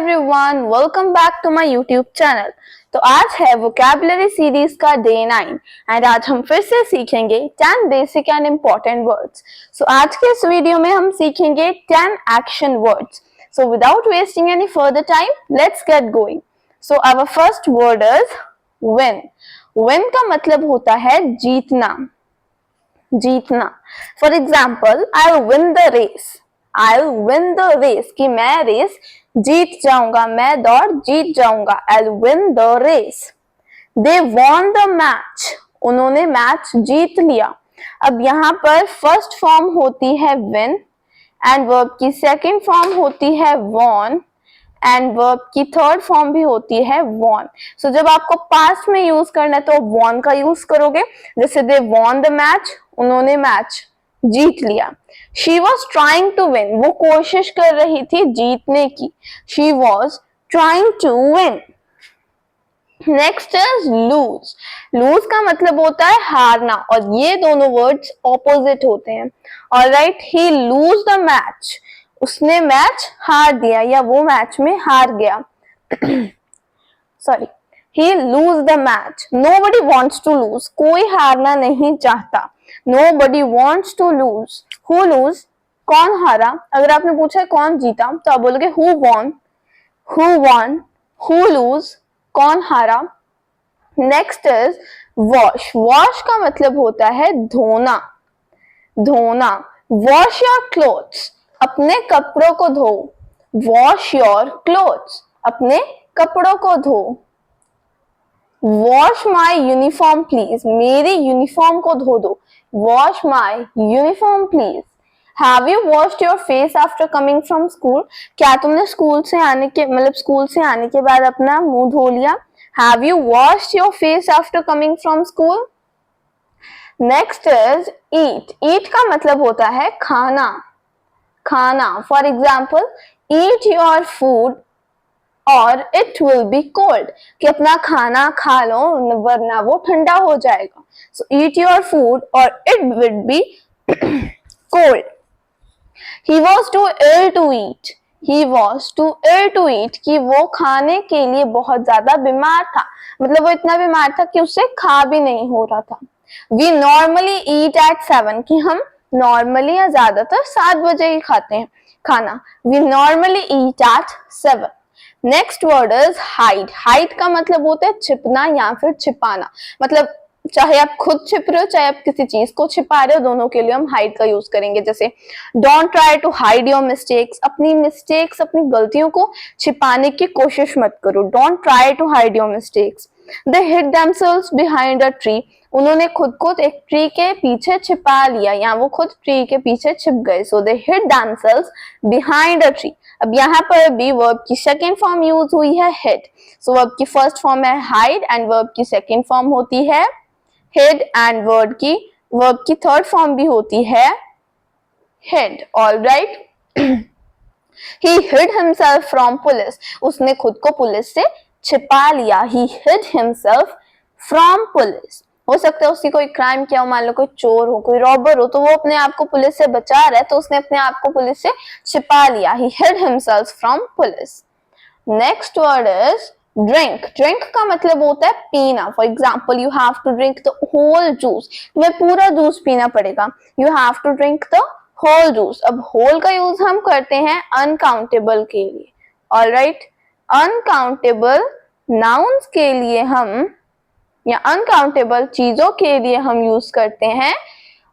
everyone, welcome back to my YouTube channel। तो आज है वोकैबुलरी सीरीज का डे 9 एंड आज हम फिर से सीखेंगे 10 basic and important words. So आज के इस वीडियो में हम सीखेंगे 10 action words. So without wasting any further time, let's get going. So our first word is win. Win का मतलब होता है जीतना, जीतना। For example, I win the race. I'll win the race कि मैं रेस जीत जाऊंगा, मैं दौड़ जीत जाऊंगा। I'll win the race। They won the match। उन्होंने मैच जीत लिया। अब यहाँ पर फर्स्ट फॉर्म होती है win एंड वर्ब की सेकंड फॉर्म होती है won एंड वर्ब की थर्ड फॉर्म भी होती है won। सो जब आपको पास्ट में यूज करना है तो won का यूज करोगे, जैसे they won the match, उन्होंने मैच जीत लिया। She was trying to win, वो कोशिश कर रही थी जीतने की। She was trying to win। Next is lose। lose का मतलब होता है हारना और ये दोनों वर्ड्स ऑपोजिट होते हैं। Alright, he lose the match। उसने मैच हार दिया या वो मैच में हार गया। Sorry, he lose the match। Nobody wants to lose। कोई हारना नहीं चाहता। Nobody wants to lose। Who lose? कौन हारा? अगर आपने पूछा है कौन जीता तो आप बोलोगे who won। Who won? Who lose? कौन हारा? Next is wash। wash का मतलब होता है धोना, धोना। Wash your clothes। अपने कपड़ों को धो। Wash your clothes। अपने कपड़ों को धो। Wash my uniform please। मेरी यूनिफॉर्म को धो दो। Wash my uniform please। Have you washed your face after coming from school? क्या तुमने स्कूल से आने के बाद अपना मुंह धो लिया? Have you washed your face after coming from school? Next is eat। eat का मतलब होता है खाना, खाना। For example, eat your food और it will be cold। कि अपना खाना खा लो वरना वो ठंडा हो जाएगा। So eat your food or it will be cold। He was too ill to eat। He was too ill to eat कि वो खाने के लिए बहुत ज्यादा बीमार था, मतलब वो इतना बीमार था कि उससे खा भी नहीं हो रहा था। We normally eat at 7 कि हम नॉर्मली या ज्यादातर 7 बजे ही खाते हैं खाना। We normally eat at 7। Next word is hide. Hide का मतलब होता है छिपना या फिर छिपाना, मतलब चाहे आप खुद छिप रहे हो चाहे आप किसी चीज को छिपा रहे हो, दोनों के लिए हम हाइड का यूज करेंगे। जैसे don't try to hide your mistakes. अपनी मिस्टेक्स, अपनी गलतियों को छिपाने की कोशिश मत करो। Don't try to hide your mistakes. They hid themselves behind a tree. उन्होंने खुद को एक ट्री के पीछे छिपा लिया या वो खुद ट्री के पीछे छिप गए। So they hid themselves behind a tree. अब यहाँ पर भी वर्ब की सेकेंड फॉर्म यूज हुई है हिड। सो वर्ब की फर्स्ट फॉर्म है हाइड एंड वर्ब की सेकेंड फॉर्म होती है हिड एंड वर्ब की थर्ड फॉर्म भी होती है hid. Alright. He hid himself from police। उसने खुद को पुलिस से छिपा लिया। He hid himself from police। हो सकता है उसकी कोई क्राइम किया हो, मान लो कोई चोर हो, कोई रॉबर हो, तो वो अपने आप को पुलिस से बचा रहा है तो उसने अपने आप को पुलिस से छिपा लिया। He hid himself from police। Next word is drink. Drink का मतलब होता है पीना। For example, you have to drink the whole juice. तुम्हें पूरा जूस पीना पड़ेगा। You have to drink the whole juice. अब होल का यूज हम करते हैं अनकाउंटेबल के लिए। ऑलराइट, अनकाउंटेबल नाउन्स के लिए हम या अनकाउंटेबल चीजों के लिए हम यूज करते हैं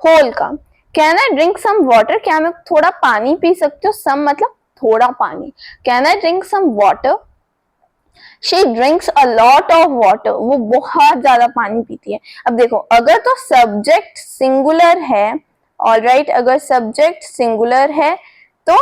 होल का। Can I drink some water? क्या मैं थोड़ा पानी पी सकती हूँ? सम मतलब थोड़ा पानी। Can I drink some water? She drinks a lot of water. वो बहुत ज्यादा पानी पीती है। अब देखो, अगर तो सब्जेक्ट सिंगुलर है, ऑलराइट, अगर सब्जेक्ट सिंगुलर है तो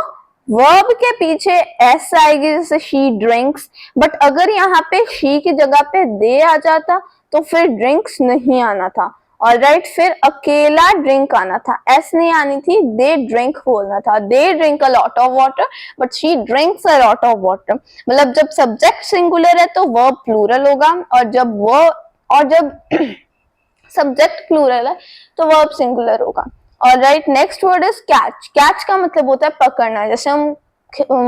वर्ब के पीछे एस आएगी, जैसे शी ड्रिंक्स। बट अगर यहाँ पे शी की जगह पे दे आ जाता तो फिर ड्रिंक्स नहीं आना था। ऑलराइट, फिर अकेला ड्रिंक आना था, एस नहीं आनी थी, दे ड्रिंक बोलना था। They drink a lot of water but she drinks a lot of water. मतलब जब सब्जेक्ट सिंगुलर है तो वर्ब प्लूरल होगा और जब सब्जेक्ट प्लूरल है तो वर्ब सिंगुलर होगा। Alright, next word is catch. Catch का मतलब होता है पकड़ना। जैसे हम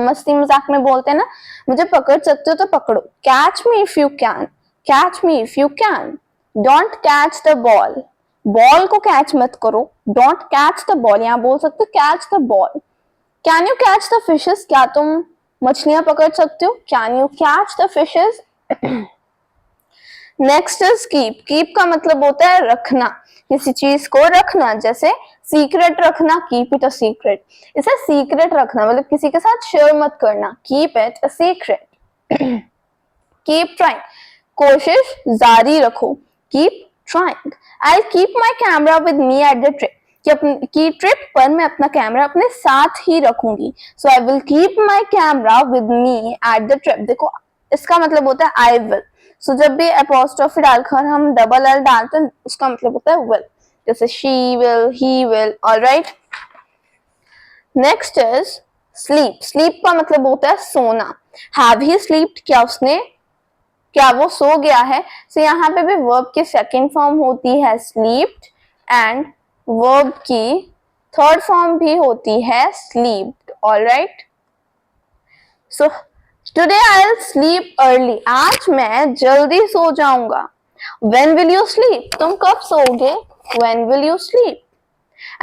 मस्ती मजाक में बोलते हैं ना, मुझे पकड़ सकते हो तो पकड़ो, catch me if you can, catch me if you can, don't catch the ball, ball को कैच मत करो, डोंट कैच द बॉल, यहाँ बोल सकते catch the ball. Can you catch the fishes, क्या तुम मछलियां पकड़ सकते हो, can you catch the fishes. Next is keep, keep का मतलब होता है रखना, किसी चीज को रखना, जैसे सीक्रेट रखना, कीप इट अ सीक्रेट, इसे सीक्रेट रखना मतलब किसी के साथ शेयर मत करना, keep it a secret. Keep trying, कोशिश जारी रखो, keep trying. I keep my camera with me at the trip, कि ट्रिप पर मैं अपना कैमरा अपने साथ ही रखूंगी, so I will keep my camera with me at the trip. देखो इसका मतलब होता है आई विल, सो जब भी अपोस्ट्रोफी डालकर हम डबल एल डालते हैं उसका मतलब होता है विल, जैसे she will, he will, alright. Next is sleep, sleep का मतलब होता है सोना, हैव ही स्लीप्ड, क्या उसने, क्या वो सो गया है। सो यहाँ पे भी वर्ब की सेकेंड फॉर्म होती है स्लीप्ड एंड वर्ब की थर्ड फॉर्म भी होती है slept, alright. So today I will sleep early, आज मैं जल्दी सो जाऊंगा। व्हेन विल यू स्लीप, तुम कब सोओगे, when will you sleep.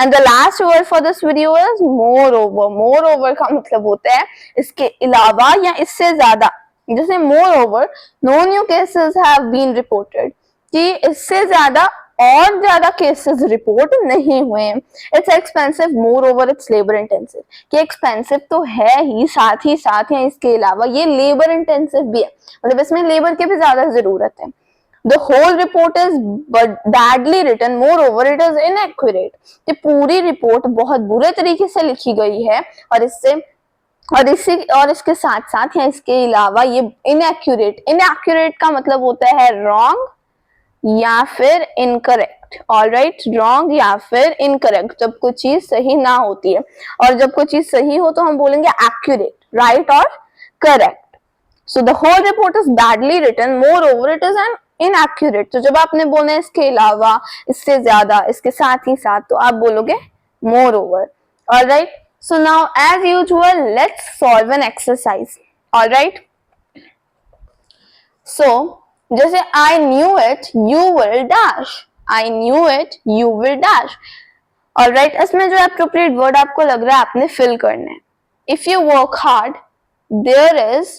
And the last word for this video is moreover, moreover का मतलब होता है इसके अलावा या इससे ज्यादा, जैसे moreover no new cases have been reported, कि इससे ज्यादा और ज्यादा केसेस रिपोर्ट नहीं हुए हैं। It's expensive more over it's labour intensive, कि एक्सपेंसिव तो है ही, साथ ही साथ या इसके अलावा ये लेबर इंटेंसिव भी है, मतलब इसमें लेबर की भी ज्यादा जरूरत है। The whole report is badly written, moreover it is inaccurate, कि पूरी रिपोर्ट बहुत बुरे तरीके से लिखी गई है और इसके साथ साथ या इसके अलावा ये inaccurate, inaccurate का मतलब होता है wrong या फिर incorrect, alright, wrong या फिर incorrect, जब कोई चीज सही ना होती है, और जब कोई चीज सही हो तो हम बोलेंगे accurate, right और correct. So the whole report is badly written, moreover it is an inaccurate. तो जब आपने बोला इसके अलावा, इससे ज्यादा, इसके साथ ही साथ, तो आप बोलोगे moreover, alright. So now as usual let's solve an exercise, alright. So जैसे I knew it you will dash, I knew it you will dash, alright. इसमें जो appropriate word आपको लग रहा है आपने fill करना है. If you work hard there is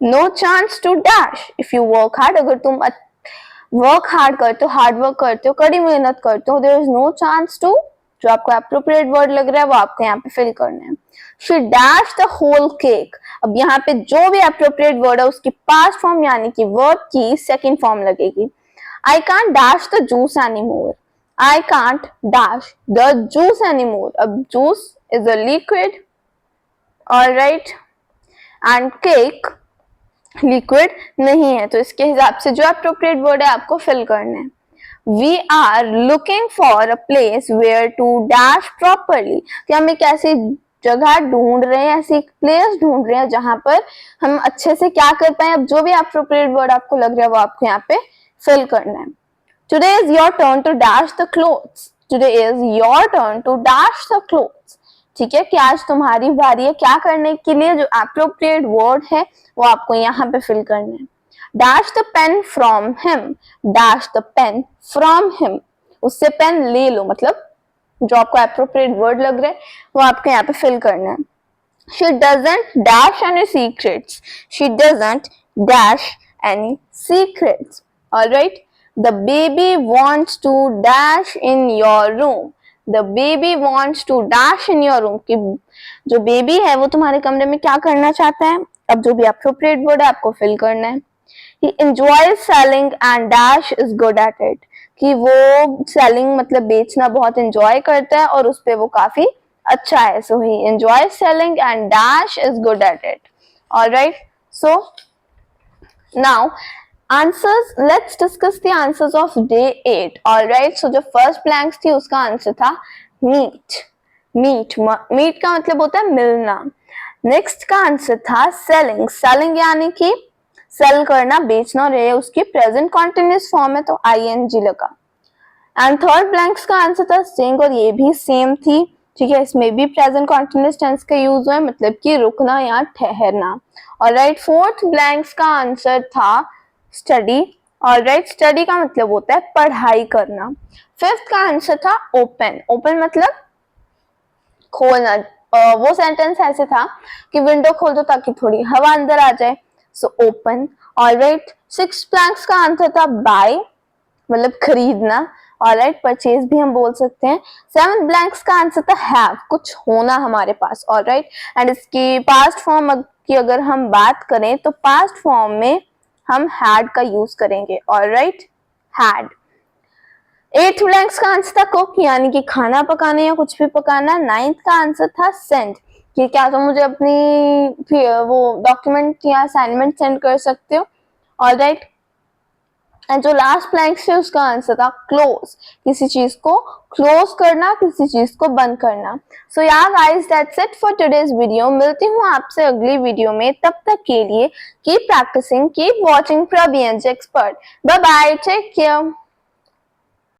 no chance to dash, if you work hard, अगर तुम वर्क हार्ड करते हो, हार्ड वर्क करते हो, कड़ी मेहनत करते हो, there is no chance to, जो आपको एप्रोप्रिएट वर्ड लग रहा है वो आपको यहाँ पे फिल करना है। She dash the whole cake, अब यहाँ पे जो भी एप्रोप्रिएट वर्ड है उसकी पास्ट फॉर्म यानी कि वर्ब की सेकंड फॉर्म लगेगी। I can't dash the juice anymore, I can't dash the juice anymore, अब juice is a liquid, alright, and cake liquid नहीं है, तो इसके हिसाब से जो अप्रोप्रिएट वर्ड है आपको फिल करना है। We are looking for a place where to dash properly, कि हम एक ऐसी जगह ढूंढ रहे हैं, ऐसी प्लेस ढूंढ रहे हैं जहां पर हम अच्छे से क्या कर पाए। अब जो भी अप्रोप्रिएट वर्ड आपको लग रहा है वो आपको यहाँ पे फिल करना है। Today is your turn to dash the clothes, today is your turn to dash the clothes, ठीक है, कि आज तुम्हारी बारी है क्या करने के लिए, जो एप्रोप्रिएट वर्ड है वो आपको यहाँ पे फिल करना है। Dash the pen from him, dash the pen from him, उससे पेन ले लो, मतलब जो आपको एप्रोप्रिएट वर्ड लग रहा है वो आपको यहाँ पे फिल करना है। She doesn't dash any secrets, she doesn't dash any secrets, alright. The baby wants to dash in your room, the baby wants to dash in your room, कि जो बेबी है वो तुम्हारे कमरे में क्या करना चाहता है। अब जो भी appropriate word है आपको fill करना है। He enjoys selling and dash is good at it, कि वो selling मतलब बेचना बहुत enjoy करता है और उस पे वो काफी अच्छा है। So he enjoys selling and dash is good at it, alright. So now answers, let's discuss the answers of day 8, alright. So जो first blanks थी उसका आंसर था meet, meet, meet का मतलब होता है मिलना। नेक्स्ट का आंसर था सेलिंग, सेलिंग यानी कि सेल करना, बेचना, और ये उसकी प्रेजेंट कॉन्टिन्यूअस फॉर्म है तो ing लगा। एंड थर्ड ब्लैंक्स का आंसर था स्टिंग, और ये भी सेम थी, ठीक है, इसमें भी प्रेजेंट कॉन्टिन्यूअस टेंस का यूज हुआ है, मतलब कि रुकना या ठहरना, ऑलराइट, फोर्थ ब्लैंक्स का आंसर था स्टडी। ऑलराइट, स्टडी का मतलब होता है पढ़ाई करना। फिफ्थ का आंसर था ओपन। ओपन मतलब खोलना। वो सेंटेंस ऐसे था कि विंडो खोल दो ताकि थोड़ी हवा अंदर आ जाए, so open. Alright, six blanks का आंसर था बाय, मतलब खरीदना। ऑलराइट, परचेज भी हम बोल सकते हैं। सेवन ब्लैंक्स का आंसर था हैव, कुछ होना हमारे पास। ऑलराइट, एंड इसकी पास्ट फॉर्म की अगर हम बात करें तो पास्ट फॉर्म में हम हैड का यूज करेंगे। Alright, had. एट्थ ब्लैंक्स का आंसर था कुक, यानी कि खाना पकाना या कुछ भी पकाना। नाइन्थ का आंसर था सेंड, कि क्या तुम मुझे अपनी वो डॉक्यूमेंट या असाइनमेंट सेंड कर सकते हो। ऑलराइट, एंड जो लास्ट ब्लैंक है उसका आंसर था क्लोज, किसी चीज को क्लोज करना, किसी चीज को बंद करना। सो या guys, that's it for today's video. मिलती हूँ आपसे अगली वीडियो में, तब तक के लिए कीप प्रैक्टिसिंग, कीप वॉचिंग प्रबीएनजे expert. Bye bye, take care.